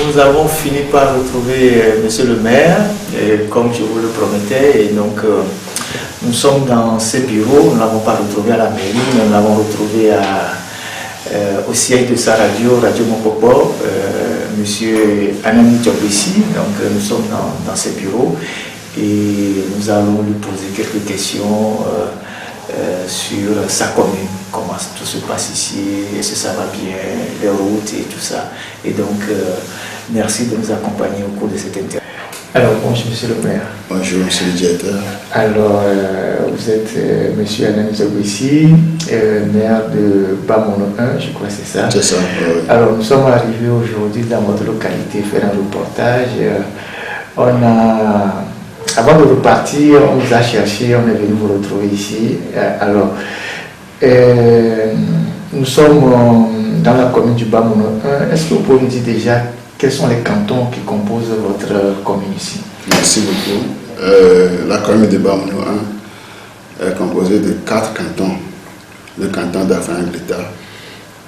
nous avons fini par retrouver monsieur le maire, comme je vous le promettais, et donc nous sommes dans ses bureaux. Nous ne l'avons pas retrouvé à la mairie, mais nous l'avons retrouvé au siège de sa radio, Radio Mokopo, monsieur Anani Diobessi. Donc nous sommes dans ses bureaux et nous allons lui poser quelques questions sur sa commune, comment tout se passe ici, est-ce que ça va bien, les routes et tout ça. Et donc, merci de nous accompagner au cours de cette interview. Alors, bonjour monsieur le maire. Bonjour monsieur le directeur. Alors, vous êtes monsieur Anani Diobessi, maire de Bamono 1, je crois que c'est ça. C'est ça, oui. Alors, nous sommes arrivés aujourd'hui dans votre localité faire un reportage. Avant de repartir, on vous a cherché, on est venu vous retrouver ici. Alors, nous sommes dans la commune du Bamono 1. Est-ce que vous pouvez nous dire déjà quels sont les cantons qui composent votre commune ici? Merci beaucoup. La commune de Bamono 1 est composée de 4 cantons. Le canton d'Afanaglita,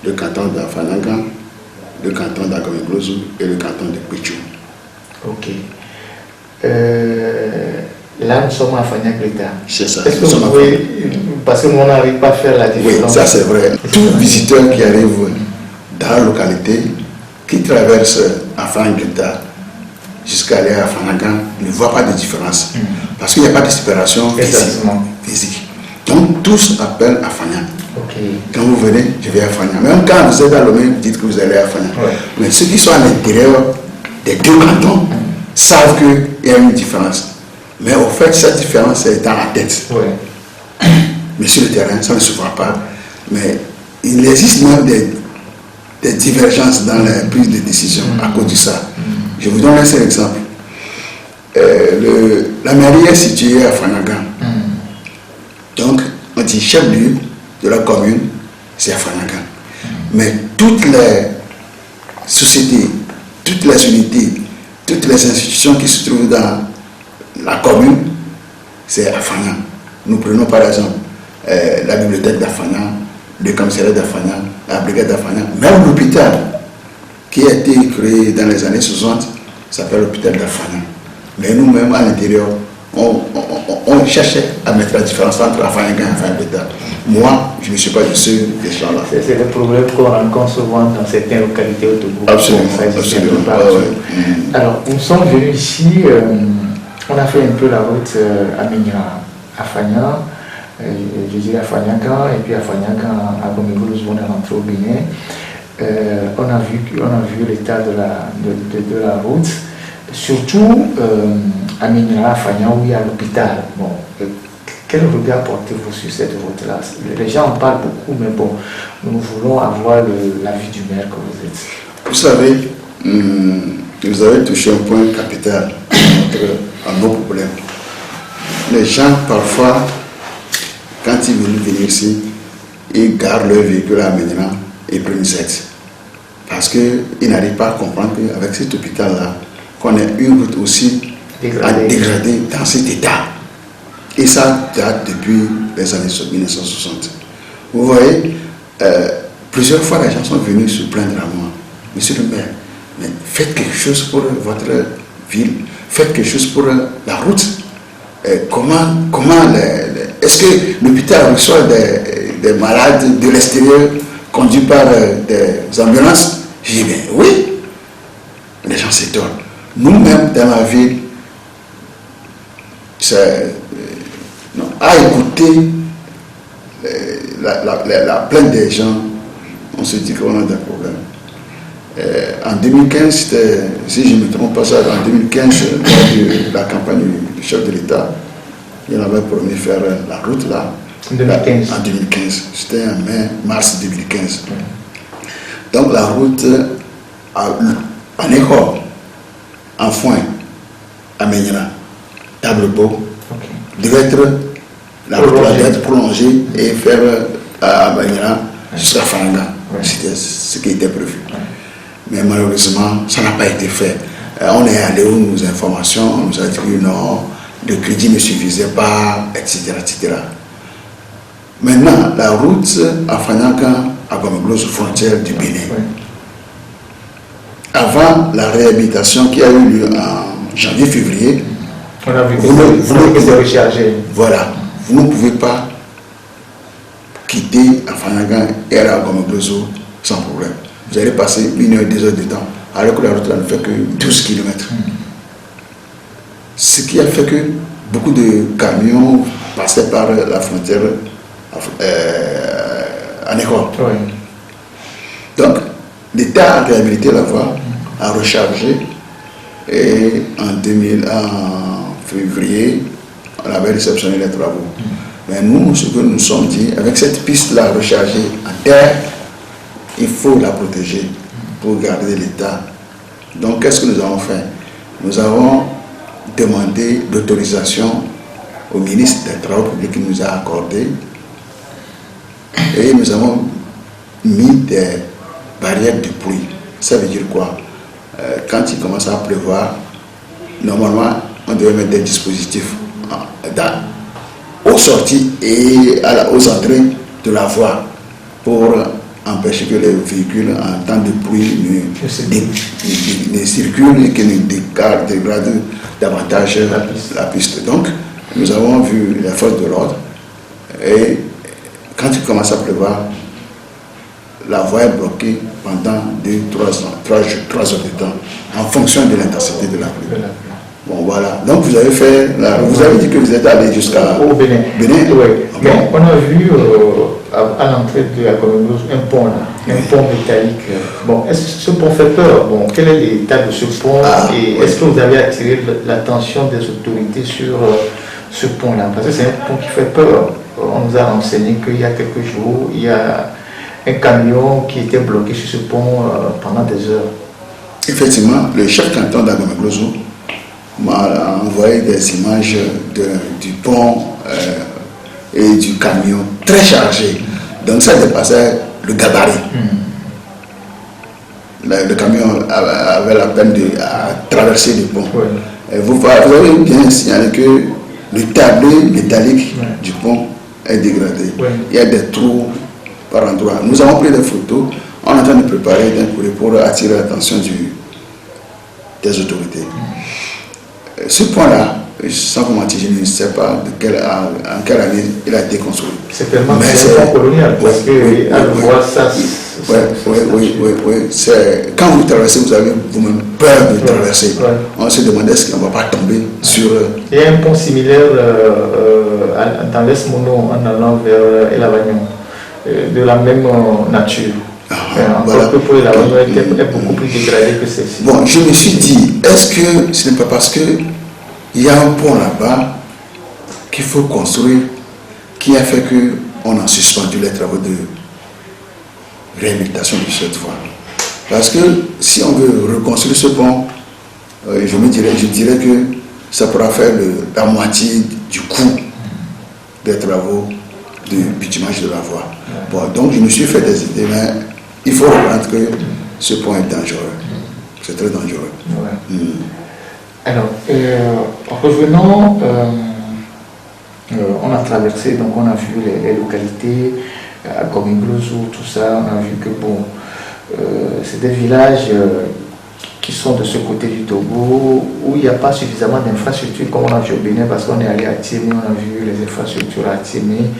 le canton d'Afanagan, le canton d'Agomeglozo et le canton de Pichou. Ok. Là, nous sommes à Afanaglita. C'est ça. Est-ce que vous pouvez, parce que nous, on n'arrive pas à faire la différence. Oui, ça c'est vrai. Tout visiteur qui arrive dans la localité, qui traverse Afanaglita jusqu'à aller à Afanagan, ne voit pas de différence. Parce qu'il n'y a pas de séparation physique. Donc, tous appellent Afanagan. Okay. Quand vous venez, je vais à Afanagan. Même quand vous êtes à Lomé, vous dites que vous allez à Afanagan. Ouais. Mais ceux qui sont à l'intérieur des deux cantons savent qu'il y a une différence. Mais au fait, cette différence est dans la tête. Ouais. Mais sur le terrain, ça ne se voit pas. Mais il existe même des divergences dans la prise de décision à cause de ça. Je vous donne un seul exemple. La mairie est située à Afanagan. Donc, on dit chef-lieu de la commune, c'est Afanagan. Mais toutes les sociétés, toutes les unités, toutes les institutions qui se trouvent dans la commune, c'est Afanagan. Nous prenons par exemple la bibliothèque d'Afanagan, le commissariat d'Afanagan, la brigade d'Afanagan, même l'hôpital qui a été créé dans les années 60 s'appelle l'hôpital d'Afanagan. Mais nous-mêmes à l'intérieur, on cherchait à mettre la différence entre Afanagan et Afanagan. Moi, je ne suis pas de ceux des gens-là. C'est le problème qu'on rencontre souvent dans certaines localités au Togo. Absolument. Absolument. Alors, nous sommes venus ici, on a fait un peu la route à Mignara, à Fagnan, je dirais à Fagnagan, et puis à Fagnagan, à Gomeglozo, on est rentré au Bénin. On a vu l'état de la route, surtout à Mignara, à Fagnan, où il y a l'hôpital. Bon, quel regard portez-vous sur cette route-là? Les gens en parlent beaucoup, mais bon, nous voulons avoir l'avis du maire que vous êtes. Vous savez, vous avez touché un point capital à nos problèmes. Les gens, parfois, quand ils veulent venir ici, ils gardent leur véhicule à Ménina et prennent cette. Parce qu'ils n'arrivent pas à comprendre qu'avec cet hôpital-là, qu'on a une route aussi dégradée dans cet état. Et ça date depuis les années 1960. Vous voyez, plusieurs fois les gens sont venus se plaindre à moi. Monsieur le maire, mais faites quelque chose pour votre ville, faites quelque chose pour la route. Est-ce que l'hôpital reçoit des malades de l'extérieur conduits par des ambulances? Je dis, mais oui. Les gens s'étonnent. Nous-mêmes, dans la ville, à écouter la plainte des gens, on se dit qu'on a des problèmes. En 2015, si je ne me trompe pas, en 2015, lors de la campagne du chef de l'État, il avait promis de faire la route là. En 2015. C'était en mars 2015. Donc la route en École, en Foin, à Ménira, Tablebo, devait être prolongée et faire à Ménira jusqu'à Fanga. C'était ce qui était prévu. Mais malheureusement, ça n'a pas été fait. On est allé aux nos informations, on nous a dit que non, le crédit ne suffisait pas, etc. etc. Maintenant, la route à Fanyaka, à Gomeglozo, frontière du Bénin, avant la réhabilitation qui a eu lieu en janvier-février, on a vu que c'est rechargé. Voilà, vous ne pouvez pas quitter Afanagan et aller à Gomegloso sans problème. Vous allez passer 1 heure, 2 heures de temps, alors que la route ne fait que 12 km. Ce qui a fait que beaucoup de camions passaient par la frontière en Europe. Oui. Donc, l'État a réhabilité la voie, a rechargé, et en février, on avait réceptionné les travaux. Mais nous, ce que nous sommes dit, avec cette piste-là rechargée en terre, il faut la protéger pour garder l'état. Donc, qu'est-ce que nous avons fait? Nous avons demandé l'autorisation au ministre des Travaux publics qui nous a accordé, et nous avons mis des barrières de pluie. Ça veut dire quoi? Quand il commence à pleuvoir, normalement, on devait mettre des dispositifs aux sorties et aux entrées de la voie pour empêcher que les véhicules en temps de pluie ne circulent et que ne dégradent davantage la piste. Donc, nous avons vu les forces de l'ordre et quand il commence à pleuvoir, la voie est bloquée pendant 3 heures de temps en fonction de l'intensité de la pluie. Bon, voilà. Donc, vous avez fait. Vous avez dit que vous êtes allé jusqu'à. Au Bénin. Bénin. Oui. Okay. Mais on a vu à l'entrée de la Gomegloso un pont là, un pont métallique. Bon, est-ce que ce pont fait peur? Bon, quel est l'état de ce pont? Et est-ce que vous avez attiré l'attention des autorités sur ce pont-là? Parce que c'est un pont qui fait peur. On nous a renseigné qu'il y a quelques jours, il y a un camion qui était bloqué sur ce pont pendant des heures. Effectivement, le chef canton d'Agomegloso m'a envoyé des images du pont et du camion très chargé. Donc ça dépassait le gabarit. Le camion avait la peine de traverser le pont. Et vous avez bien signalé que le tablé métallique du pont est dégradé. Il y a des trous par endroits. Nous avons pris des photos. On est en train de préparer d'un courrier pour attirer l'attention des autorités. Ce point-là, sans vous mentir, je ne sais pas en quelle année il a été construit. C'est tellement un pont colonial, parce que à le voir ça. Oui. Quand vous traversez, vous avez vous-même peur de traverser. On se demandait est-ce qu'on ne va pas tomber sur. Il y a un pont similaire dans l'Est Mono en allant vers Elavagnon, de la même nature. Voilà. Que pour Elavagnon est beaucoup plus dégradé que celle-ci. Bon, je me suis dit, est-ce que ce n'est pas parce qu'il y a un pont là-bas qu'il faut construire qui a fait qu'on a suspendu les travaux de réhabilitation de cette voie? Parce que si on veut reconstruire ce pont, je dirais que ça pourra faire la moitié du coût des travaux de bitumage de la voie. Bon, donc je me suis fait des idées, mais il faut reconnaître que ce pont est dangereux. C'est très dangereux. Alors, revenons, on a traversé, donc on a vu les localités, à Gomegloso, tout ça, on a vu que bon, c'est des villages qui sont de ce côté du Togo, où il n'y a pas suffisamment d'infrastructures comme on a vu au Bénin, parce qu'on est allé à Tiémé, on a vu les infrastructures à Tiémé,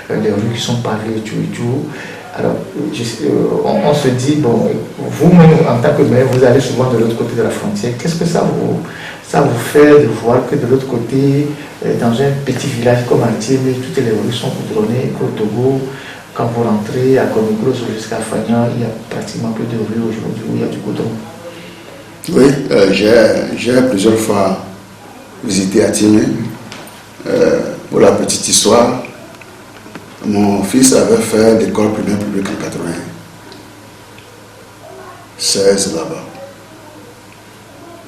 les rues qui sont pavées et tout. Alors, on se dit, bon, vous-même en tant que maire, vous allez souvent de l'autre côté de la frontière. Qu'est-ce que ça vous fait de voir que de l'autre côté, dans un petit village comme Tiémé, toutes les rues sont goudronnées, qu'au Togo, quand vous rentrez à Gomegloso jusqu'à Fagnan, il y a pratiquement plus de rues aujourd'hui où il y a du goudron. Oui, j'ai plusieurs fois visité Tiémé. Pour la petite histoire, mon fils avait fait l'école primaire publique en 96 là-bas.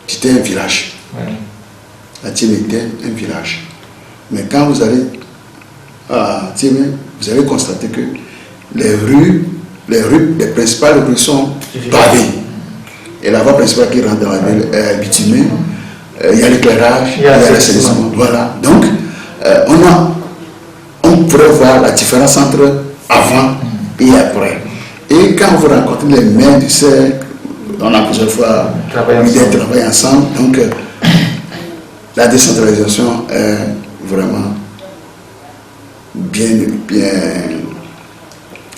C'était un village. Tiémé était un village. Mais quand vous allez à Tiémé, vous allez constater que les principales rues sont pavées. Et la voie principale qui rentre dans la ville est bitumée. Il y a l'éclairage, il y a l'assainissement. Voilà. Donc, on pourrait voir la différence entre avant et après. Et quand vous rencontrez les maires du cercle, on a plusieurs fois travaillé ensemble. Donc, la décentralisation est vraiment bien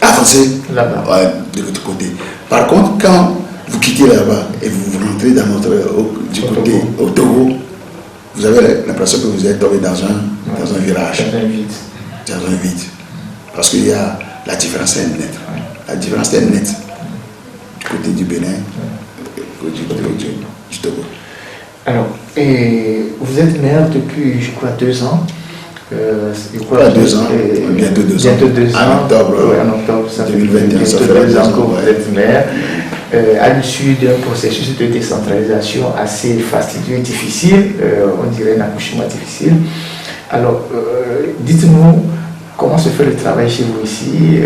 avancée de l'autre côté. Par contre, quand vous quittez là-bas et vous rentrez dans du côté au Togo, vous avez l'impression que vous êtes tombé dans un virage, dans un vide. Parce qu'il y a la différence est nette. La différence est nette du côté du Bénin, du côté du Togo. Alors, et vous êtes maire depuis, je crois, 2 ans. Pas 2 ans, bientôt 2 ans. Bientôt 2 ans. En octobre, ça 2021, ça fait 2 ans que vous êtes maire. À l'issue d'un processus de décentralisation assez fastidieux et difficile, on dirait un accouchement difficile. Alors, dites-nous comment se fait le travail chez vous ici,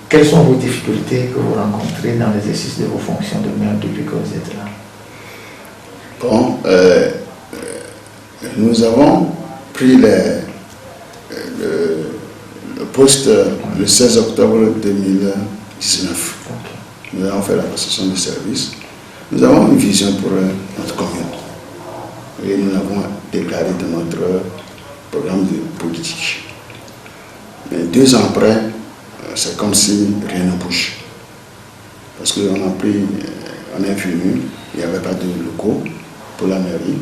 quelles sont vos difficultés que vous rencontrez dans l'exercice de vos fonctions de maire depuis que vous êtes là? Bon, nous avons pris le poste le 16 octobre 2019. Nous avons fait la passation de service. Nous avons une vision pour notre commune. Et nous l'avons déclaré dans notre programme de politique. Mais 2 ans après, c'est comme si rien ne bouge. Parce qu'on est venu, il n'y avait pas de locaux pour la mairie.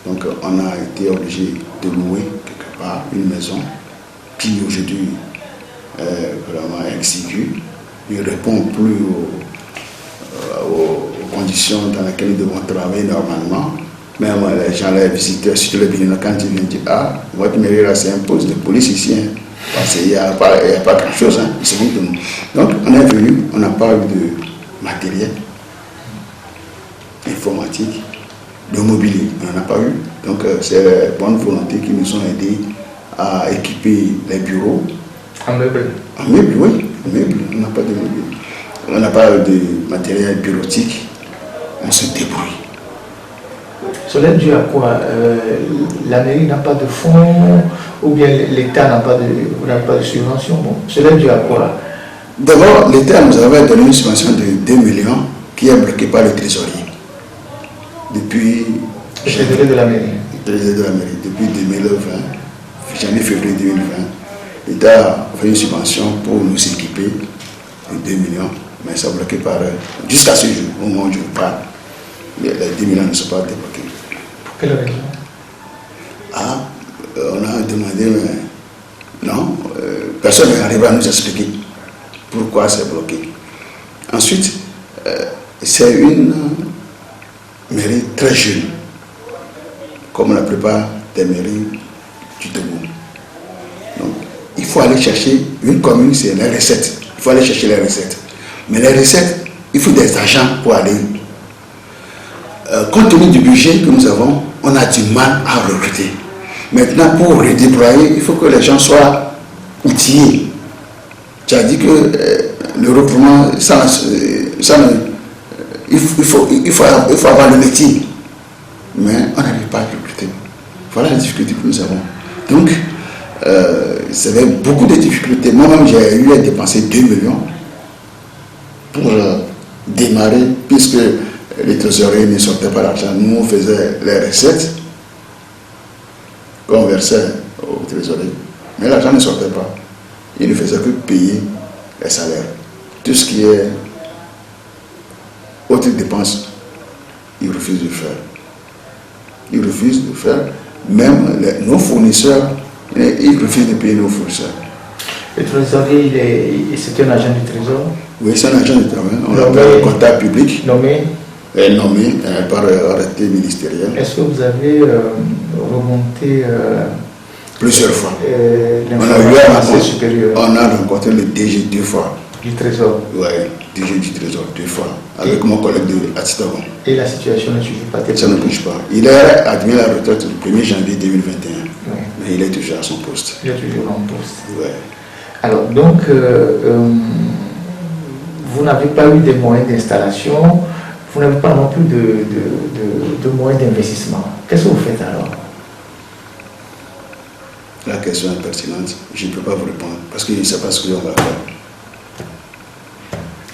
Donc on a été obligé de louer quelque part une maison qui aujourd'hui est vraiment exiguë. Il ne répond plus aux conditions dans lesquelles nous devons travailler normalement. Même les gens, les visiteurs, surtout les Béninois, quand ils viennent dire « Ah, votre mairie là, c'est un poste de police ici. Hein. » Parce qu'il n'y a pas grand-chose, hein. Ils se moquent de nous. Donc on est venu, on n'a pas eu de matériel informatique, de mobilier, on n'en a pas eu. Donc c'est les bonnes volontés qui nous ont aidés à équiper les bureaux. En meubles? En meubles, oui. En meubles, on n'a pas de meubles. On n'a pas de matériel bureautique. On se débrouille. Cela est dû à quoi? La mairie n'a pas de fonds ou bien l'État n'a pas de subvention? Bon, cela est dû à quoi? D'abord, l'État nous avait donné une subvention de 2 millions qui est bloquée par le trésorier. Depuis... Le trésorier de la mairie? Le trésorier de la mairie. Depuis 2020, janvier-février 2020, l'État a fait une subvention pour nous équiper de 2 millions, mais ça a bloqué par... Jusqu'à ce jour, au moment où je vous parle, les 2 millions ne sont pas débloqués. Pour quelle raison? On a demandé, mais non, personne n'est arrivé à nous expliquer pourquoi c'est bloqué. Ensuite, c'est une mairie très jeune, comme la plupart des mairies du Togo. Donc, il faut aller chercher, une commune, c'est les recettes. Il faut aller chercher les recettes. Mais les recettes, il faut des agents pour aller. Compte tenu du budget que nous avons, on a du mal à recruter. Maintenant, pour redéployer, il faut que les gens soient outillés. Tu as dit que le recrutement, il faut avoir le métier. Mais on n'arrive pas à recruter. Voilà la difficulté que nous avons. Donc, c'est beaucoup de difficultés. Moi-même, j'ai eu à dépenser 2 millions pour démarrer, puisque les trésoriers ne sortaient pas l'argent. Nous, on faisait les recettes qu'on versait aux trésoriers. Mais l'argent ne sortait pas. Il ne faisait que payer les salaires. Tout ce qui est autres dépenses, il refuse de faire. Il refuse de faire. Même nos fournisseurs, ils refusent de payer nos fournisseurs. Le trésorier, c'est un agent du trésor? Oui, c'est un agent du trésor. On l'appelle le comptable public. Nommé par arrêté ministériel. Est-ce que vous avez remonté plusieurs fois? On a rencontré le DG 2 fois. Du trésor? Oui, DG du trésor 2 fois, avec mon collègue de Atitagon. Et la situation ne bouge pas? Ça ne bouge pas. Il est admis à la retraite le 1er janvier 2021. Oui. Mais il est toujours à son poste. Il est toujours en poste. Oui. Alors, donc, vous n'avez pas eu des moyens d'installation, vous n'avez pas non plus de moyens d'investissement. Qu'est-ce que vous faites alors? La question est pertinente. Je ne peux pas vous répondre parce que je ne sais pas ce que l'on va faire.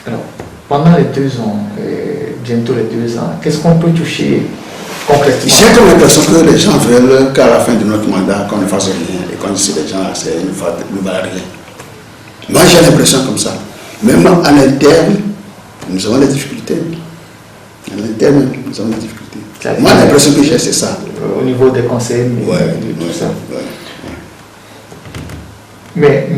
Alors, pendant les 2 ans, bientôt les 2 ans. Qu'est-ce qu'on peut toucher concrètement? J'ai comme l'impression que les gens veulent qu'à la fin de notre mandat, qu'on ne fasse rien. Et qu'on dise les gens, c'est une valent rien. Moi, j'ai l'impression comme ça. Même à l'interne, nous avons des difficultés. À l'interne, nous avons des difficultés. Moi, l'impression que j'ai, c'est ça. Au niveau des conseils, tout ça. Mais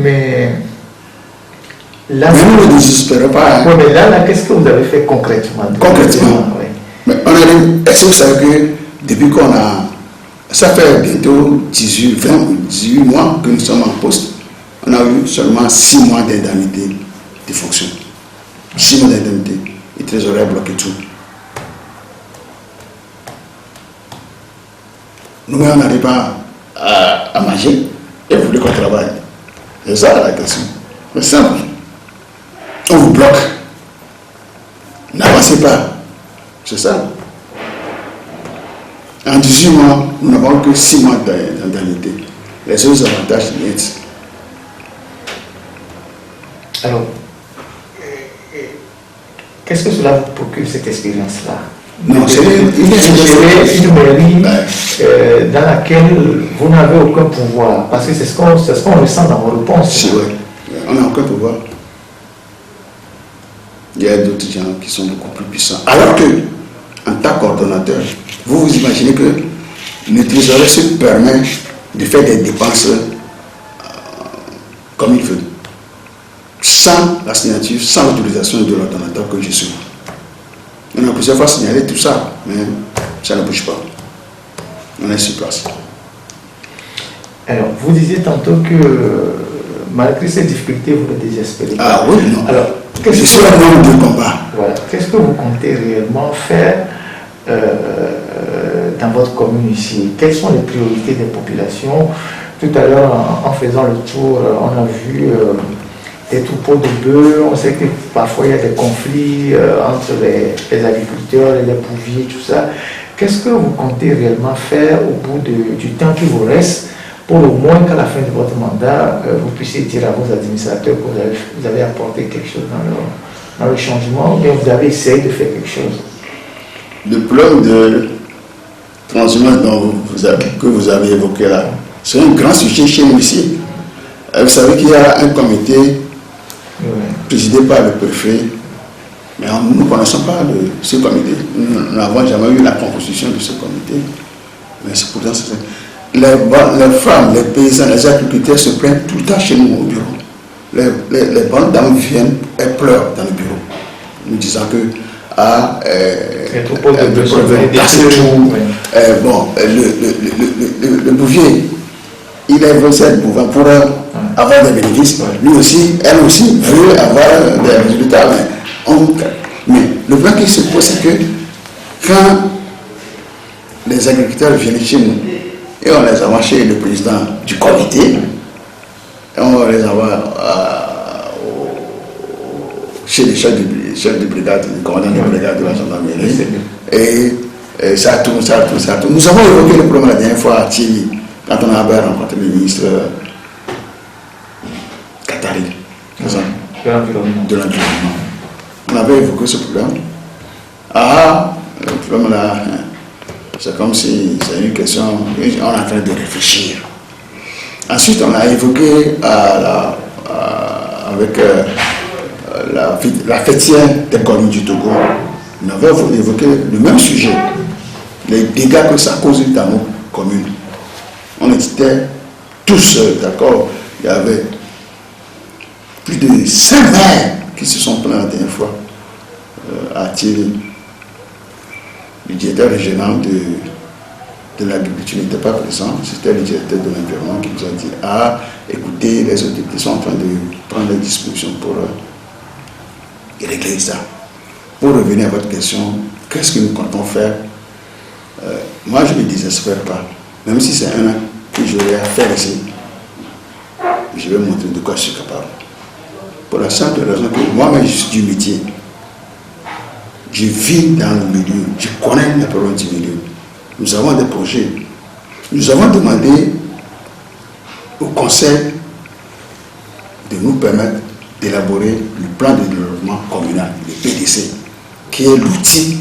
là, mais nous ne désespérons pas. Hein. Oui, mais là, qu'est-ce que vous avez fait concrètement? Concrètement, oui. Mais on a dit, est-ce que vous savez que depuis qu'on a, ça fait bientôt 18 mois que nous sommes en poste, on a eu seulement 6 mois d'indemnité de fonction. 6 mois d'indemnité. Et Trésorier a bloqué tout. Nous-mêmes, on n'arrive pas à manger et vous voulez qu'on travaille. C'est ça la question. C'est simple. On vous bloque. N'avancez pas. C'est ça. En 18 mois, nous n'avons que 6 mois d'indemnité. Les autres avantages nets. Alors, qu'est-ce que cela vous procure cette expérience-là? Non, c'est une expérience mairie dans laquelle vous n'avez aucun pouvoir. Parce que c'est ce qu'on ressent dans vos réponses. C'est vrai. On n'a aucun pouvoir. Il y a d'autres gens qui sont beaucoup plus puissants. Alors que, en tant qu'ordonnateur, vous vous imaginez que le trésorier se permet de faire des dépenses comme il veut, sans la signature, sans l'autorisation de l'ordonnateur que je suis. On a plusieurs fois signalé tout ça, mais ça ne bouge pas. On est sur place. Alors, vous disiez tantôt que malgré ces difficultés, vous ne désespérez pas. Ah oui, non. Alors, je suis un homme de combat. Voilà. Qu'est-ce que vous comptez réellement faire dans votre commune ici? Quelles sont les priorités des populations? Tout à l'heure, en faisant le tour, on a vu des troupeaux de bœufs. On sait que parfois il y a des conflits entre les agriculteurs et les bouviers, tout ça. Qu'est-ce que vous comptez réellement faire au bout du temps qui vous reste pour au moins qu'à la fin de votre mandat, vous puissiez dire à vos administrateurs que vous avez apporté quelque chose dans le changement, ou bien vous avez essayé de faire quelque chose? Le plan de transhumance que vous avez évoqué là, c'est un grand sujet chez nous ici. Vous savez qu'il y a un comité présidé par le préfet, mais nous ne connaissons pas ce comité. Nous n'avons jamais eu la composition de ce comité. Mais c'est pourtant ça. Les femmes, les paysans, les agriculteurs se plaignent tout le temps chez nous au bureau. Les bonnes dames viennent et pleurent dans le bureau, nous disant que le bouvier, il est venu cette bouvain pour avoir des bénéfices. Lui aussi, elle aussi veut avoir des résultats. Mais le problème qui se pose, c'est que quand les agriculteurs viennent chez nous et on les envoie chez le président du comité, et on les envoie chez les chefs de brigade, le commandant de brigade de la gendarmerie, et ça tourne. Nous avons évoqué le problème la dernière fois à Thierry, quand on a rencontré le ministre Katari, de l'environnement. On avait évoqué ce problème. Le problème là, c'est comme si c'est une question, on est en train de réfléchir. Ensuite, on a évoqué avec la fêtière des communes du Togo. Nous avons évoqué le même sujet, les dégâts que ça cause dans nos communes. On était tous d'accord. Il y avait plus de 5 maires qui se sont plaints la dernière fois à Thierry. Le directeur régional de l'agriculture n'était pas présent, c'était le directeur de l'environnement qui nous a dit écoutez, les autorités sont en train de prendre des dispositions pour régler ça. Pour revenir à votre question, qu'est-ce que nous comptons faire? Moi, je ne me désespère pas. Même si c'est un acte que j'aurais à faire ici, je vais montrer de quoi je suis capable. Pour la simple raison que moi-même, je suis du métier. Je vis dans le milieu, je connais les problèmes du milieu. Nous avons des projets. Nous avons demandé au conseil de nous permettre d'élaborer le plan de développement communal, le PDC, qui est l'outil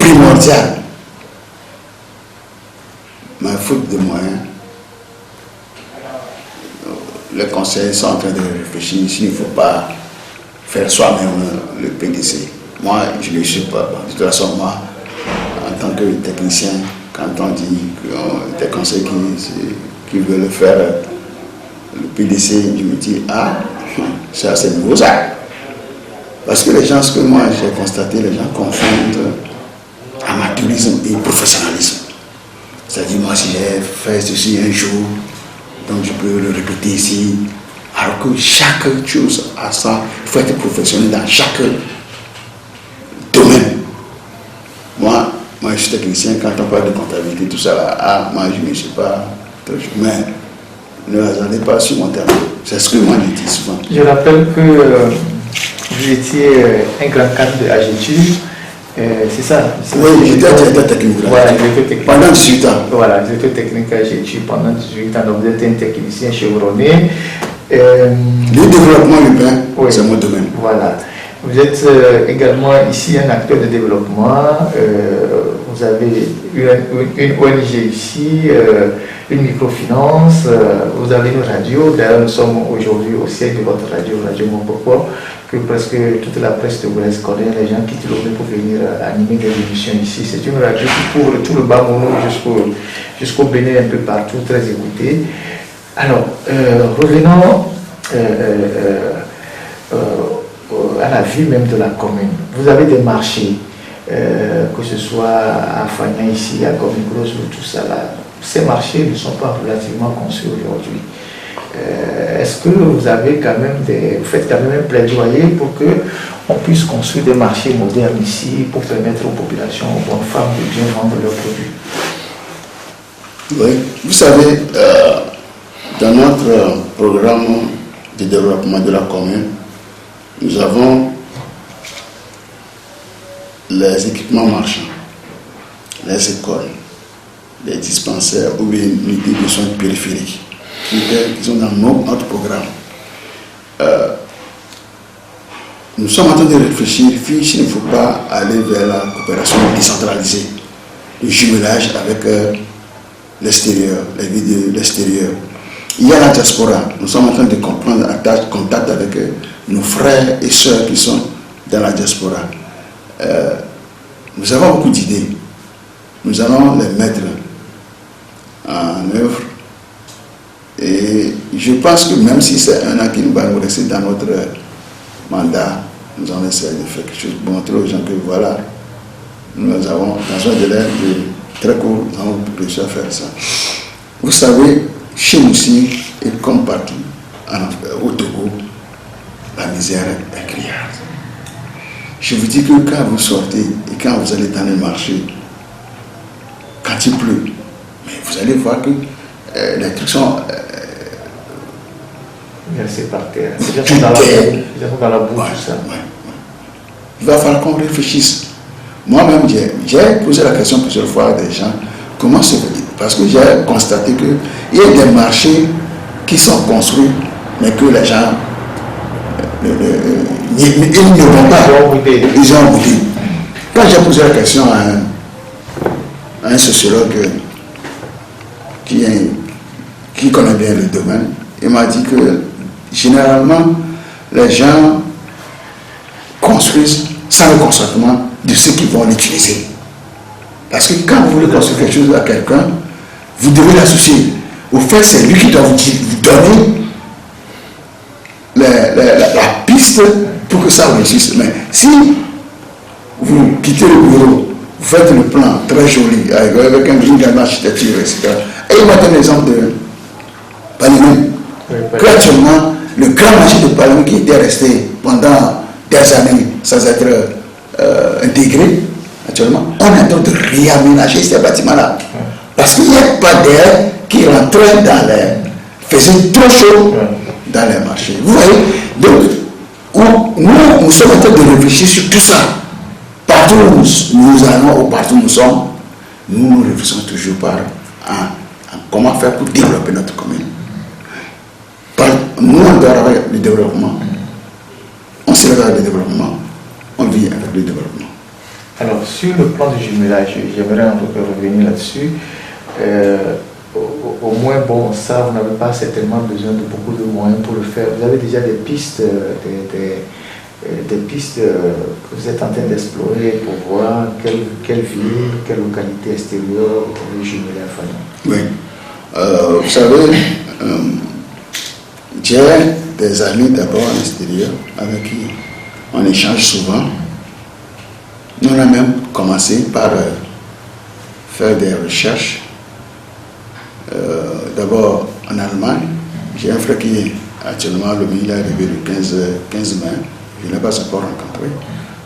primordial. Mais faute de moyens, les conseils sont en train de réfléchir s'il ne faut pas faire soi-même le PDC. Moi, je ne le suis pas. De toute façon, moi, en tant que technicien, quand on dit des conseils qui veulent faire le PDC, je me dis, ah, c'est assez nouveau ça. Parce que les gens, ce que moi j'ai constaté, les gens confondent amateurisme et professionnalisme. C'est-à-dire, moi, si j'ai fait ceci un jour, donc je peux le répéter ici. Alors que chaque chose a ça, il faut être professionnel dans chaque domaine. Moi, je suis technicien, quand on parle de comptabilité, tout ça, là, moi je ne suis pas très chaud. Mais ne hasardez pas sur mon terme. C'est ce que moi je dis souvent. Je rappelle que vous étiez un grand cadre de AGETU. C'est ça. Oui, j'étais directeur technique. Voilà, directeur technique. Pendant 18 ans. Voilà, directeur technique à AGETU pendant 18 ans. Donc vous êtes un technicien chevronné. Le développement urbain, oui, c'est mon domaine. Voilà. Vous êtes également ici un acteur de développement. Vous avez une ONG ici, une microfinance. Vous avez une radio. D'ailleurs, nous sommes aujourd'hui au siège de votre radio, Radio Montpokwa, que presque toute la presse de Boulez connaît. Les gens quittent l'Oubé pour venir animer des émissions ici. C'est une radio qui couvre tout le Bas-Mono jusqu'au Bénin, un peu partout, très écoutée. Alors, revenons à la vie même de la commune. Vous avez des marchés, que ce soit à Fagna ici, à Gomigros ou tout ça là. Ces marchés ne sont pas relativement conçus aujourd'hui. Est-ce que vous avez quand même vous faites quand même un plaidoyer pour que on puisse construire des marchés modernes ici pour permettre aux populations, aux bonnes femmes de bien vendre leurs produits? Oui, vous savez, dans notre programme de développement de la commune, nous avons les équipements marchands, les écoles, les dispensaires ou les unités de soins périphériques qui sont dans notre programme. Nous sommes en train de réfléchir s'il ne faut pas aller vers la coopération décentralisée, le jumelage avec l'extérieur, les villes de l'extérieur. Il y a la diaspora. Nous sommes en train de comprendre contact avec nos frères et sœurs qui sont dans la diaspora. Nous avons beaucoup d'idées. Nous allons les mettre en œuvre. Et je pense que même si c'est un an qui nous va nous rester dans notre mandat, nous allons essayer de faire quelque chose pour montrer aux gens que voilà, nous avons, dans un délai très court, nous avons réussi à faire ça. Vous savez, chez nous aussi, et comme partout au Togo, la misère est criarde. Je vous dis que quand vous sortez et quand vous allez dans les marchés, quand il pleut, mais vous allez voir que les trucs sont c'est par terre. C'est dans la boue, tout ça. Ouais. Il va falloir qu'on réfléchisse. Moi-même, j'ai posé la question plusieurs fois à des gens, comment se fait-il? Parce que j'ai constaté qu'il y a des marchés qui sont construits, mais que les gens ils ne vont pas. Ils ont oublié. Quand j'ai posé la question à un sociologue qui connaît bien le domaine, il m'a dit que généralement, les gens construisent sans le consentement de ceux qui vont l'utiliser. Parce que quand vous voulez construire quelque chose à quelqu'un, vous devez l'associer. Au fait, c'est lui qui doit vous donner la piste pour que ça réussisse. Mais si vous quittez le bureau, vous faites le plan très joli, avec une grande architecture, etc. Et il m'a donné l'exemple de Palimé. Actuellement, le grand marché de Palimé qui était resté pendant des années sans être intégré, actuellement, on est en train de réaménager ces bâtiments-là. Parce qu'il n'y a pas d'air qui rentrait dans les... faisait trop chaud dans les marchés. Vous voyez? Donc, nous sommes en train de réfléchir sur tout ça. Partout où nous allons ou partout où nous sommes, nous réfléchissons toujours par comment faire pour développer notre commune. Nous, on doit avoir le développement. On se lève avec le développement. On vit avec le développement. Alors, sur le plan du jumelage, j'aimerais un peu revenir là-dessus. Au moins, bon, ça, vous n'avez pas certainement besoin de beaucoup de moyens pour le faire. Vous avez déjà des pistes, des pistes que vous êtes en train d'explorer pour voir quelle ville, quelle localité extérieure vous pouvez jumeler à Fagna. Oui. Vous savez, j'ai des amis d'abord à l'extérieur avec qui on échange souvent. Nous on a même commencé par faire des recherches. D'abord en Allemagne, j'ai un frère qui est actuellement il est arrivé le 15 mai, je ne l'ai pas encore rencontré.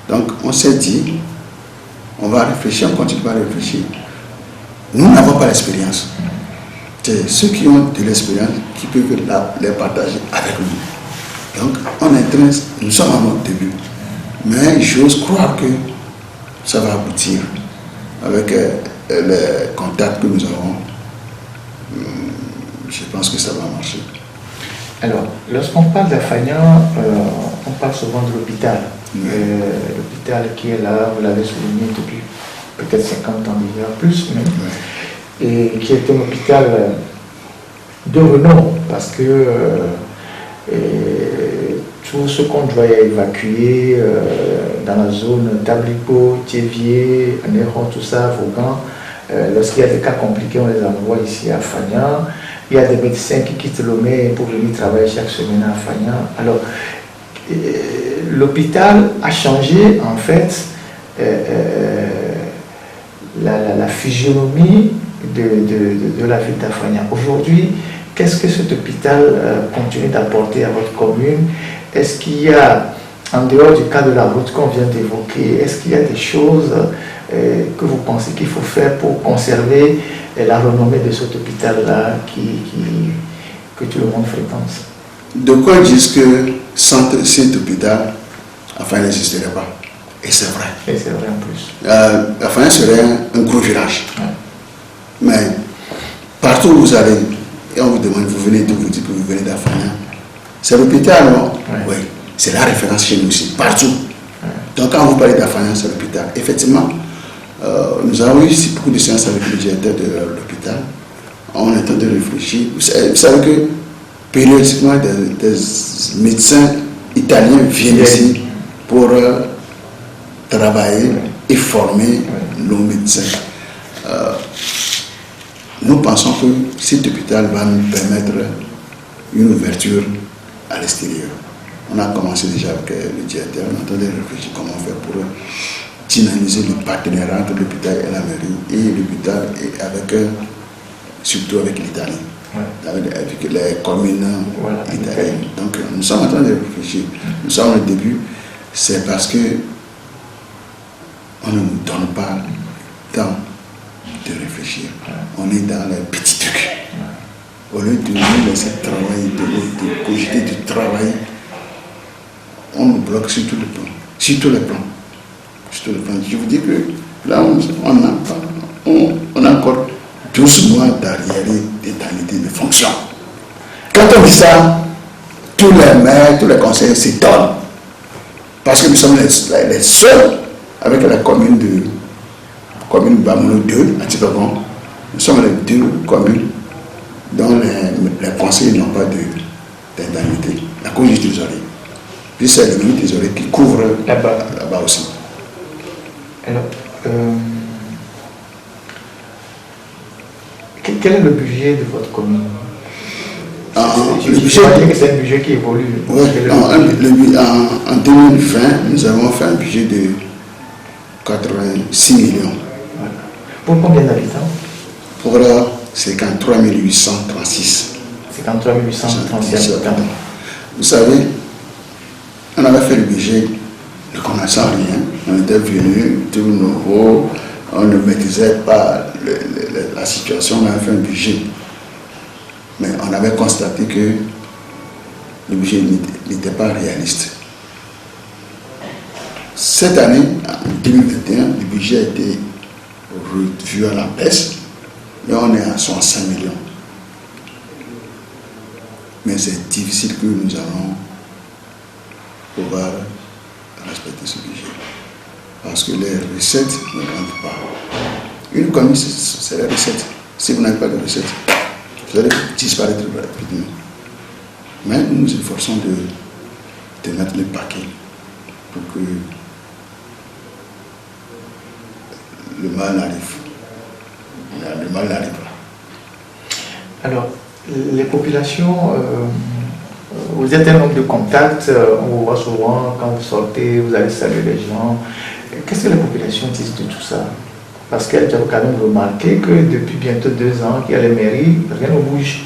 Donc on s'est dit, on va réfléchir, on continue à réfléchir. Nous n'avons pas l'expérience. C'est ceux qui ont de l'expérience qui peuvent les partager avec nous. Donc nous sommes à notre début. Mais j'ose croire que ça va aboutir avec les contacts que nous avons. Je pense que ça va marcher. Alors, lorsqu'on parle d'Afagna, on parle souvent de l'hôpital. L'hôpital qui est là, vous l'avez souligné depuis peut-être 50 ans déjà, plus même, et qui est un hôpital de renom, parce que tout ce qu'on doit évacuer dans la zone Tablico, Thiévier, Néron, tout ça, Vaughan, lorsqu'il y a des cas compliqués, on les envoie ici à Fagna. Il y a des médecins qui quittent Lomé pour venir travailler chaque semaine à Fagna. Alors, l'hôpital a changé, en fait, la physionomie de la ville d'Afagna. Aujourd'hui, qu'est-ce que cet hôpital continue d'apporter à votre commune? Est-ce qu'il y a, en dehors du cas de la route qu'on vient d'évoquer, est-ce qu'il y a des choses que vous pensez qu'il faut faire pour conserver la renommée de cet hôpital-là que tout le monde fréquente? De quoi disent que sans cet hôpital, Afagna n'existerait pas. Et c'est vrai. Et c'est vrai en plus. Afagna serait un gros village. Ouais. Mais partout où vous allez, et on vous demande, vous venez d'où, vous dites que vous venez d'Afagna. C'est l'hôpital, non? Ouais. Oui. C'est la référence chez nous aussi, partout. Ouais. Donc quand vous parlez d'Afagna, c'est l'hôpital. Effectivement, nous avons eu beaucoup de séances avec le directeur de l'hôpital. On est en train de réfléchir. Vous savez que périodiquement, des médecins italiens viennent ici pour travailler et former nos médecins. Nous pensons que cet hôpital va nous permettre une ouverture à l'extérieur. On a commencé déjà avec le directeur, on est en train de réfléchir comment faire pour dynamiser le partenariat entre l'hôpital et la mairie, et l'hôpital avec surtout avec l'Italie, avec les communes italiennes. Donc nous sommes en train de réfléchir. Nous sommes au début, c'est parce que on ne nous donne pas le temps de réfléchir. On est dans les petits trucs. Au lieu de nous laisser travailler, de cogiter, de travailler, on nous bloque sur tous les plans. Sur tous les plans. Je vous dis que là, on a encore 12 mois d'arriéré d'éternité de fonction. Quand on dit ça, tous les maires, tous les conseillers s'étonnent. Parce que nous sommes les seuls, avec la commune Bamono 2, à Tibagon, nous sommes les deux communes dont les conseillers n'ont pas d'indemnité. La cause du trésorier. Puis c'est le ministre trésorier qui couvre là-bas aussi. Alors, quel est le budget de votre commune? Je crois que c'est un budget qui évolue. Oui, en 2020, nous avons fait un budget de 86 millions. Pour combien d'habitants? Pour 53 836. 53 836 habitants. Vous savez, on avait fait le budget ne connaissant rien. On était venu tout nouveau, on ne maîtrisait pas la situation, on avait fait un budget. Mais on avait constaté que le budget n'était pas réaliste. Cette année, en 2021, le budget a été revu à la baisse et on est à 65 millions. Mais c'est difficile que nous allons pouvoir respecter ce budget. parce que les recettes ne rentrent pas. Une économie, c'est les recettes. Si vous n'avez pas de recettes, vous allez disparaître rapidement. Mais nous nous efforçons de mettre les paquets pour que le mal n'arrive. Le mal n'arrive pas. Alors, les populations, vous êtes un homme de contact, on vous voit souvent quand vous sortez, vous allez saluer les gens. Qu'est-ce que les populations disent de tout ça? Parce qu'elles ont quand même remarqué que depuis bientôt 2 ans qu'il y a les mairies, rien ne bouge.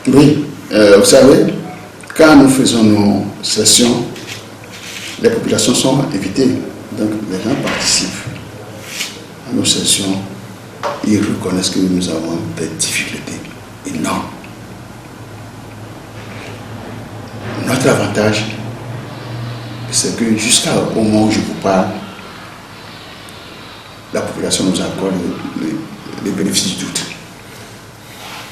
Oui, vous savez, quand nous faisons nos sessions, les populations sont invitées. Donc les gens participent à nos sessions. Ils reconnaissent que nous avons des difficultés énormes. Notre avantage, c'est que jusqu'au moment où je vous parle, la population nous accorde les bénéfices du doute.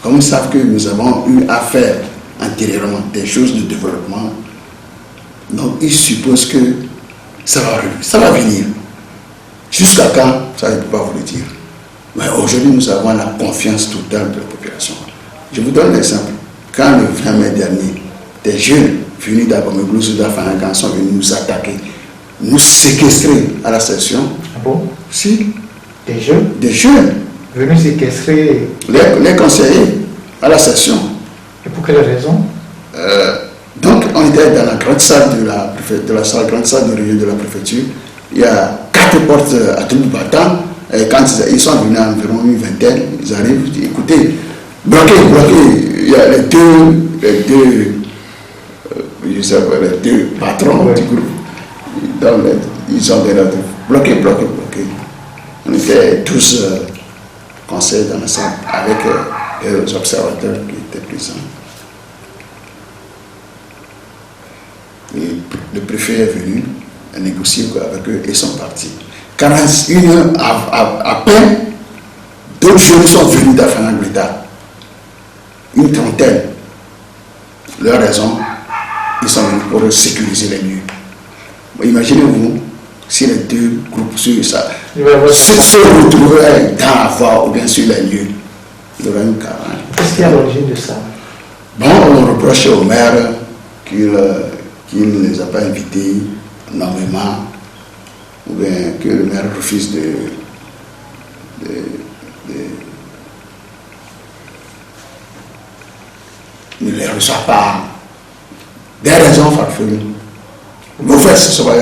Comme ils savent que nous avons eu à faire antérieurement des choses de développement, donc ils supposent que ça va venir. Jusqu'à quand, ça ne peut pas vous le dire. Mais aujourd'hui, nous avons la confiance totale de la population. Je vous donne l'exemple. Quand le 20 mai dernier, des jeunes venus d'Abomey Souda-Fanagan sont venus nous attaquer, nous séquestrer à la session. Ah bon? Si. Des jeunes? Des jeunes. Venus séquestrer les conseillers à la session. Et pour quelle raison? Donc, on était dans la grande salle grande salle de réunion de la préfecture. Il y a 4 portes à tout battant. Et quand ils sont venus à environ une vingtaine, ils arrivent, ils disent, écoutez, bloquez, il y a les deux patrons du groupe. Ils ont déjà bloqué. On était tous conseillers dans la salle avec les observateurs qui étaient présents. Et le préfet est venu à négocier avec eux et sont partis. 41 heures à peine, d'autres jeunes sont venus d'Afana-Gleta. Une trentaine. Leur raison, ils sont venus pour sécuriser les lieux. Imaginez-vous si les deux groupes sur ça se retrouveraient dans la voie ou bien sur les lieux. Il y aurait une caravane. Qu'est-ce qui est à l'origine de ça? Bon, on reproche au maire qu'il ne les a pas invités nommément, ou bien que le maire refuse ne les reçoit pas. Des raisons farfelues. Mauvaises, ce sont les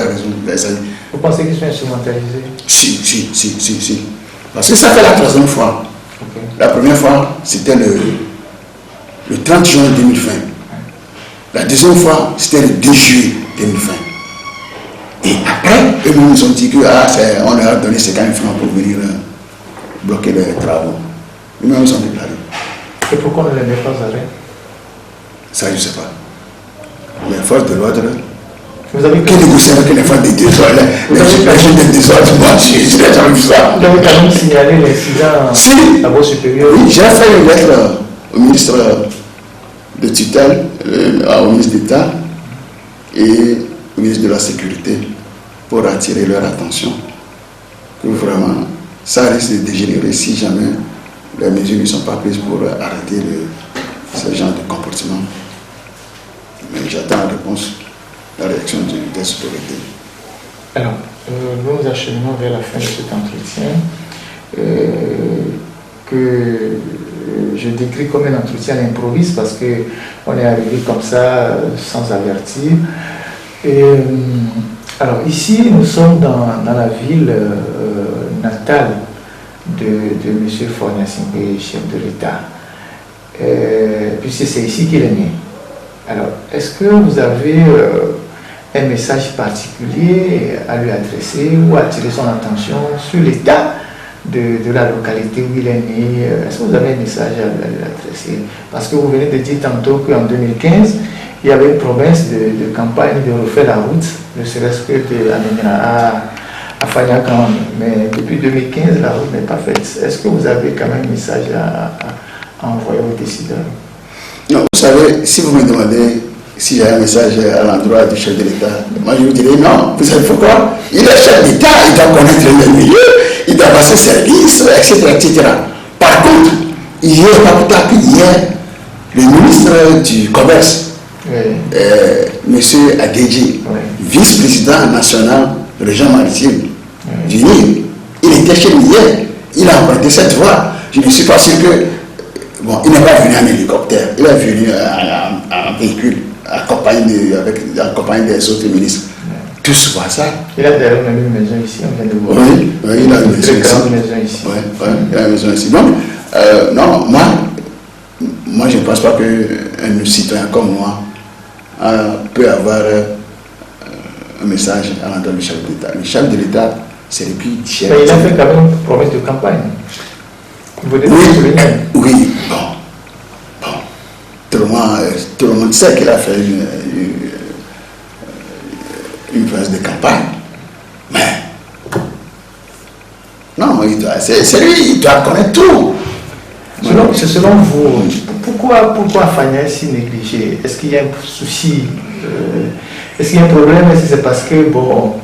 raisons. Vous pensez qu'ils sont instrumentalisés? Si. Parce que ça fait la 3e fois. Okay. La première fois, c'était le 30 juin 2020. La 2e fois, c'était le 2 juillet 2020. Et après, eux nous ont dit que on leur a donné 50 000 francs pour venir bloquer les travaux. Eux-mêmes nous ont déclaré. Et pourquoi on ne les met pas à arrêt? Ça, je ne sais pas. Les forces de l'ordre. Vous avez Qui négocie avec les forces des désordres, les gens des désordres, moi, je n'ai jamais vu ça. Vous avez quand même signalé l'incident à vos supérieurs? Oui, j'ai fait une lettre au ministre de tutelle, au ministre d'État et au ministre de la Sécurité pour attirer leur attention. Que vraiment, ça risque de dégénérer si jamais les mesures ne sont pas prises pour arrêter ce genre de comportement. Mais j'attends la réponse, la réaction des autorités. Alors, nous acheminons vers la fin de cet entretien que je décris comme un entretien à l'improviste parce qu'on est arrivé comme ça sans avertir. Alors ici, nous sommes dans la ville natale de M. Fornia Singbe, chef de l'État, puisque c'est ici qu'il est né. Alors, est-ce que vous avez un message particulier à lui adresser ou attirer son attention sur l'état de la localité où il est né? Est-ce que vous avez un message à lui adresser? Parce que vous venez de dire tantôt qu'en 2015, il y avait une promesse de campagne de refaire la route, ne serait-ce que de Amenira à Fanagan. Mais depuis 2015, la route n'est pas faite. Est-ce que vous avez quand même un message à envoyer aux décideurs? Non, vous savez, si vous me demandez si j'ai un message à l'endroit du chef de l'État, moi je lui dirais non, vous savez pourquoi? Il est chef d'État, il doit connaître le milieu, il doit passer service, etc., etc. Par contre, hier, pas plus tard qu'hier, le ministre du Commerce, M. Adedji, vice-président national de région maritime du Nil, il était chez lui hier, il a emprunté cette voie. Je ne suis pas sûr que. Bon, il n'est pas venu en hélicoptère, il est venu en véhicule, accompagné des autres ministres. Tous voient ça. Il a d'ailleurs même une maison ici, on vient de voir. Oui, il a une maison ici. Oui, il a une maison ici. Donc, non, moi je ne pense pas qu'un citoyen comme moi peut avoir un message à l'endroit du chef de l'État. Le chef de l'État, c'est le plus cher. Mais il a fait quand même une promesse de campagne. Oui, bon. Tout le monde sait qu'il a fait une phase de campagne. Mais, non, c'est lui, il doit connaître tout. Selon vous, pourquoi Fagna est si négligé? Est-ce qu'il y a un souci? Est-ce qu'il y a un problème? Est-ce que c'est parce que, bon,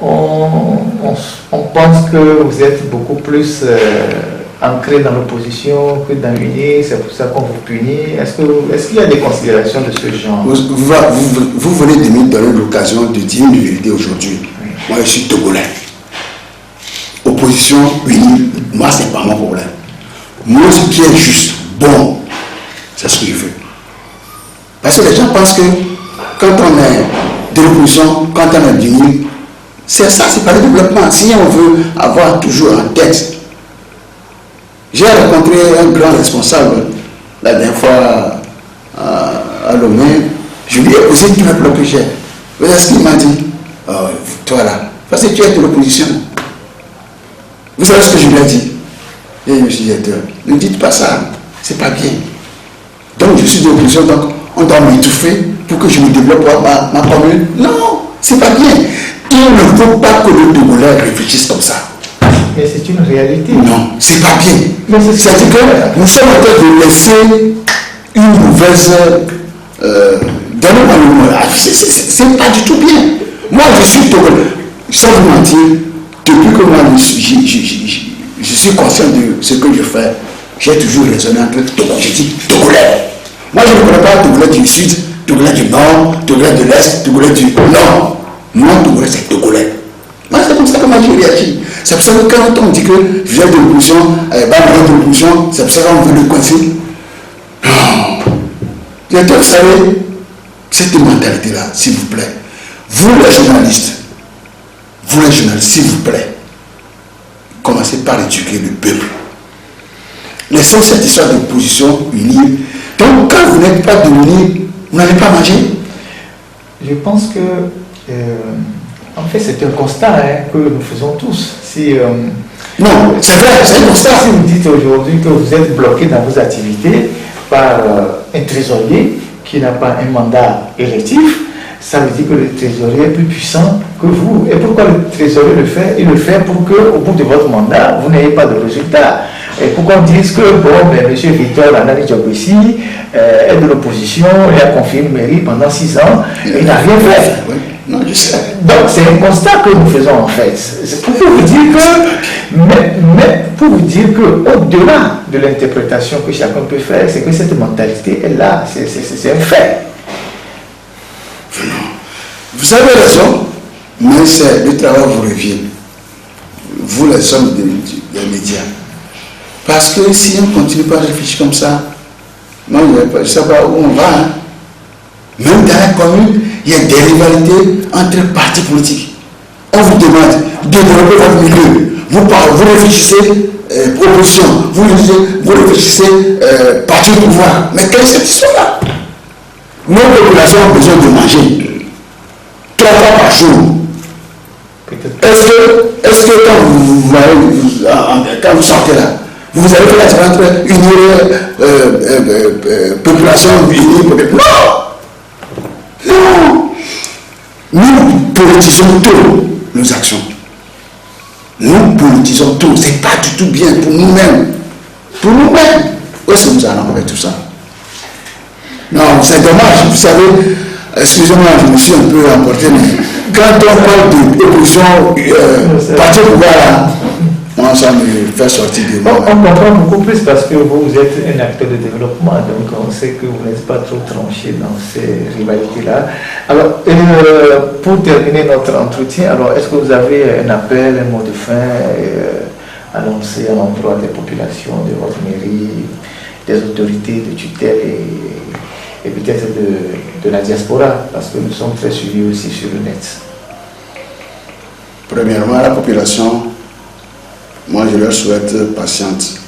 on pense que vous êtes beaucoup plus ancré dans l'opposition que dans l'unité, c'est pour ça qu'on vous punit? Est-ce qu'il y a des considérations de ce genre? Vous venez de me donner l'occasion de dire une vérité aujourd'hui. Oui. Moi, je suis togolais. Opposition unie, moi, c'est pas mon problème. Moi, ce qui est juste, bon, c'est ce que je veux. Parce que les gens pensent que quand on est de l'opposition, quand on est d'unie, c'est ça, c'est pas le développement. Si on veut avoir toujours en tête. J'ai rencontré un grand responsable la dernière fois à Lomé. Je lui ai posé tout le plan que j'ai. Vous savez ce qu'il m'a dit? Toi là, parce que tu es de l'opposition. Vous savez ce que je lui ai dit? Et je me suis dit, ne dites pas ça, c'est pas bien. Donc je suis de l'opposition, donc on doit m'étouffer pour que je me développe ma commune. Non, c'est pas bien. Il ne faut pas que le Togolais réfléchisse comme ça. Mais c'est une réalité. Non, c'est pas bien. C'est-à-dire que nous sommes en train de laisser une mauvaise. C'est pas du tout bien. Moi, je suis togolais. Sans vous mentir, depuis que moi, je suis conscient de ce que je fais, j'ai toujours raisonné entre Togolais. Je dis Togolais. Moi, je ne connais pas Togolais du Sud, Togolais du Nord, Togolais de l'Est, Togolais du Nord. Moi, Togolais, c'est Togolais. Moi, c'est comme ça que moi, je réagis. C'est pour ça que quand on dit que je viens de l'opposition, de l'opposition, c'est pour ça qu'on veut le coincer. Non. Vous savez, cette mentalité-là, s'il vous plaît, vous les journalistes, s'il vous plaît, commencez par éduquer le peuple. Laissons cette histoire d'opposition unie. Donc, quand vous n'êtes pas unis, vous n'allez pas manger. Je pense que, en fait, c'est un constat que nous faisons tous. Non, c'est vrai, c'est un constat. Si vous dites aujourd'hui que vous êtes bloqué dans vos activités par un trésorier qui n'a pas un mandat électif, ça veut dire que le trésorier est plus puissant que vous. Et pourquoi le trésorier le fait? Il le fait pour qu'au bout de votre mandat, vous n'ayez pas de résultat. Et pourquoi on dise que, bon, ben, M. Victor Anani Diogossi est de l'opposition, il a confié une mairie pendant 6 ans, et il n'a rien fait. Oui. Non, je sais. Donc c'est un constat que nous faisons en fait. C'est pour vous dire que, mais pour vous dire que au-delà de l'interprétation que chacun peut faire, c'est que cette mentalité est là, c'est un fait. Vous avez raison, mais c'est le travail vous revient. Vous les hommes des médias. Parce que si on continue pas à réfléchir comme ça, moi je ne sais pas où on va. Hein. Même dans la commune, il y a des rivalités entre partis politiques. On vous demande de développer votre milieu. Vous réfléchissez opposition, vous réfléchissez parti au pouvoir. Mais quelle est cette histoire-là? Nos populations ont besoin de manger 3 fois par jour. Est-ce que quand vous sortez là, vous avez fait la différence entre une population unie? Non! Nous politisons tout nos actions. Nous politisons tout. C'est pas du tout bien pour nous-mêmes. Pour nous-mêmes. Où est-ce que nous allons avec tout ça? Non, c'est dommage. Vous savez, excusez-moi, je me suis un peu emporté, mais quand on parle d'opposition, parti au pouvoir là, moi ça me fait sortir de moi. On comprend beaucoup plus parce que vous êtes un acteur de développement, donc on sait que vous n'êtes pas trop tranché dans ces rivalités-là. Alors, pour terminer notre entretien, alors est-ce que vous avez un appel, un mot de fin à lancer à l'endroit des populations de votre mairie, des autorités de tutelle et peut-être de la diaspora, parce que nous sommes très suivis aussi sur le net? Premièrement, la population, moi je leur souhaite patience.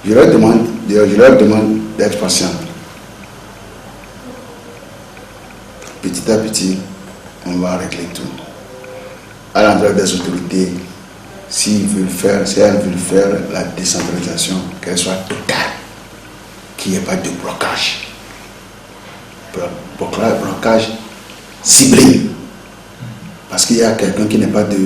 Je leur demande d'être patient. Petit à petit, on va régler tout. À l'endroit des autorités, si elles veulent faire la décentralisation, qu'elle soit totale, qu'il n'y ait pas de blocage. Blocage ciblé. Parce qu'il y a quelqu'un qui n'est pas de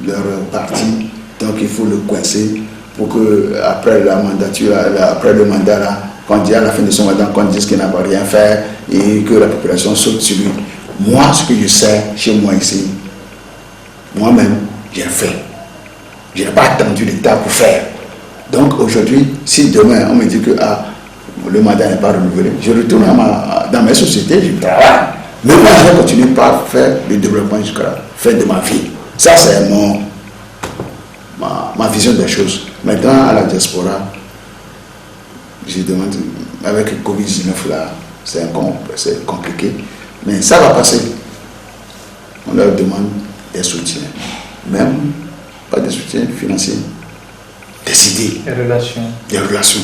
leur parti, donc il faut le coincer pour que après la mandature, après le mandat là, quand il y a la fin de son mandat, qu'on dise qu'il n'a pas rien fait et que la population saute sur lui. Moi, ce que je sais chez moi ici, moi-même, j'ai fait. Je n'ai pas attendu l'État pour faire. Donc aujourd'hui, si demain on me dit que le mandat n'est pas renouvelé, je retourne dans mes sociétés, je travaille. Mais moi, je vais continuer par faire le développement jusqu'à la fin de ma vie. Ça, c'est ma vision des choses. Maintenant, à la diaspora, je demande, avec le Covid-19 là, c'est compliqué, mais ça va passer. On leur demande des soutiens, même pas des soutiens financiers, des idées. Des relations,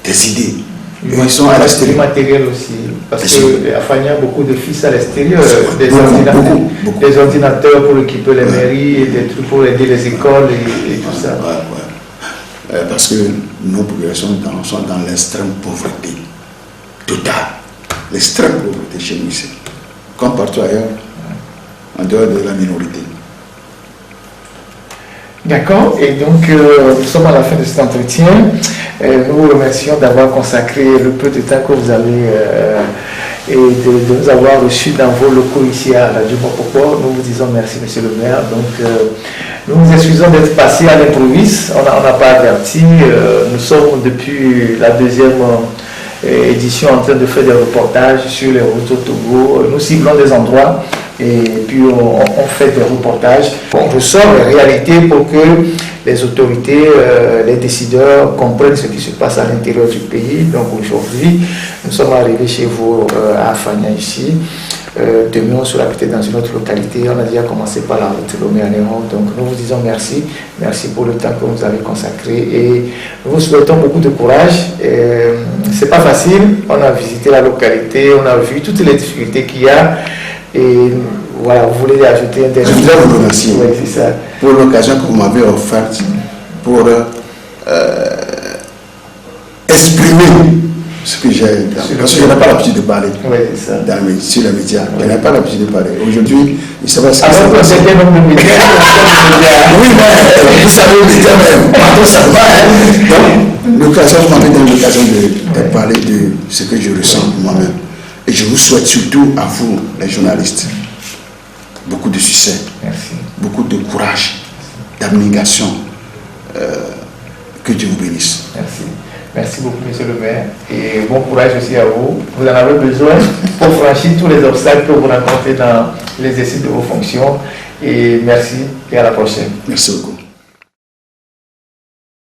des idées. Ils sont à l'extérieur. Du matériel aussi, parce qu'à Fania, il y a beaucoup de fils à l'extérieur, des ordinateurs pour équiper les mairies, et des trucs pour aider les écoles et tout ça. Parce que nos populations sont dans l'extrême pauvreté totale. L'extrême pauvreté chez nous ici, comme partout ailleurs, en dehors de la minorité. D'accord, et donc nous sommes à la fin de cet entretien. Nous vous remercions d'avoir consacré le peu de temps que vous avez et de nous avoir reçus dans vos locaux ici à Radio Mopoko. Nous vous disons merci, monsieur le maire. Donc, nous nous excusons d'être passés à l'improviste. On n'a pas averti. Nous sommes depuis la deuxième édition en train de faire des reportages sur les routes au Togo. Nous ciblons des endroits et puis on fait des reportages. On ressort les réalités pour que les autorités, les décideurs comprennent ce qui se passe à l'intérieur du pays. Donc aujourd'hui, nous sommes arrivés chez vous à Fania ici. Demain, on sera peut-être dans une autre localité. On a déjà commencé par la route Lomé-Anéron. Donc nous vous disons merci. Merci pour le temps que vous avez consacré. Et nous vous souhaitons beaucoup de courage. C'est pas facile. On a visité la localité, on a vu toutes les difficultés qu'il y a. Et voilà, vous voulez ajouter un dernier mot? Je voudrais vous remercier pour l'occasion que vous m'avez offerte pour exprimer ce que j'ai. Parce que je n'ai pas l'habitude de parler sur les médias. Je n'ai pas l'habitude de parler. Aujourd'hui, il se passe. Alors, vous êtes un homme de médias. Oui, mais vous savez, les médias, mais pardon, ça va. Donc, l'occasion, vous m'avez donné l'occasion de parler de ce que je ressens moi-même. Et je vous souhaite surtout à vous, les journalistes, beaucoup de succès, beaucoup de courage, d'abnégation. Que Dieu vous bénisse. Merci. Merci beaucoup, monsieur le maire. Et bon courage aussi à vous. Vous en avez besoin pour franchir tous les obstacles que vous rencontrez dans l'exercice de vos fonctions. Et merci et à la prochaine. Merci beaucoup.